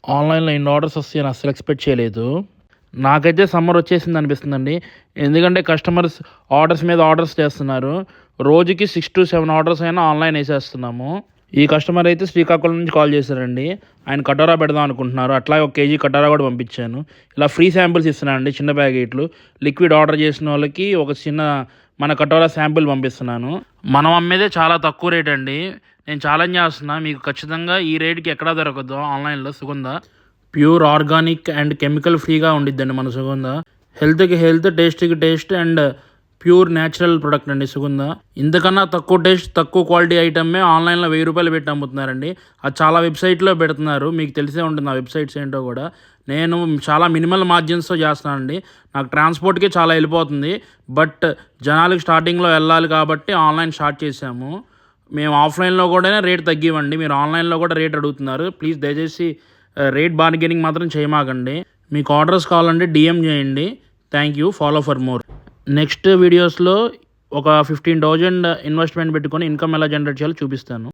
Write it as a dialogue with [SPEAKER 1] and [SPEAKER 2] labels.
[SPEAKER 1] ఆన్‌లైన్‌లో ఇన్ని ఆర్డర్స్ వస్తాయని అస్సలు ఎక్స్‌పెక్ట్ చేయలేదు. నాకైతే సమ్మర్ వచ్చేసింది అనిపిస్తుందండి. ఎందుకంటే కస్టమర్స్ ఆర్డర్స్ మీద ఆర్డర్స్ చేస్తున్నారు. రోజుకి 6-7 ఆర్డర్స్ అయినా ఆన్‌లైన్ ఏసేస్తున్నాము. ఈ కస్టమర్ అయితే శ్రీకాకుళం నుంచి కాల్ చేశారండి. ఆయన కటోరా పెడదాం అనుకుంటున్నారు. అట్లాగే ఒక కేజీ కటోరా కూడా పంపించాను. ఇలా ఫ్రీ శాంపిల్స్ ఇస్తున్నానండి, చిన్న ప్యాకెట్లు. లిక్విడ్ ఆర్డర్ చేసిన వాళ్ళకి ఒక చిన్న మన కటోరా శాంపిల్ పంపిస్తున్నాను. మనం అమ్మేదే చాలా తక్కువ రేట్ అండి. నేను ఛాలెంజ్ చేస్తున్నా, మీకు ఖచ్చితంగా ఈ రేట్‌కి ఎక్కడా దొరకదు ఆన్‌లైన్‌లో సుగంధ. ప్యూర్ ఆర్గానిక్ అండ్ కెమికల్ ఫ్రీగా ఉండిద్దండి మన సుగంధ. హెల్త్‌కి హెల్త్, టేస్ట్‌కి taste and pure natural product అండి సుగంధ. ఇంతకన్నా తక్కువ టేస్ట్, తక్కువ క్వాలిటీ ఐటమే ఆన్‌లైన్‌లో ₹1000 పెట్టి అమ్ముతున్నారండి. అది చాలా వెబ్‌సైట్‌లో పెడుతున్నారు. మీకు తెలిసే ఉంటుంది ఆ వెబ్‌సైట్స్ ఏంటో కూడా. నేను చాలా మినిమల్ మార్జిన్స్‌తో చేస్తున్నానండి. నాకు ట్రాన్స్‌పోర్ట్‌కే చాలా వెళ్ళిపోతుంది. బట్ జనాలకి స్టార్టింగ్‌లో వెళ్ళాలి కాబట్టి ఆన్‌లైన్ స్టార్ట్ చేశాము. మేము ఆఫ్‌లైన్‌లో కూడా రేట్ తగ్గివ్వండి. మీరు ఆన్‌లైన్‌లో కూడా రేట్ అడుగుతున్నారు. ప్లీజ్ దయచేసి రేట్ బార్గెనింగ్ మాత్రం చేయమాకండి. మీకు ఆర్డర్స్ కావాలంటే డీఎం చేయండి. Thank you. Follow for more. Next వీడియోస్‌లో ఒక 15,000 ఇన్వెస్ట్‌మెంట్ పెట్టుకొని ఇన్‌కమ్ ఎలా జనరేట్ చేయాలో చూపిస్తాను.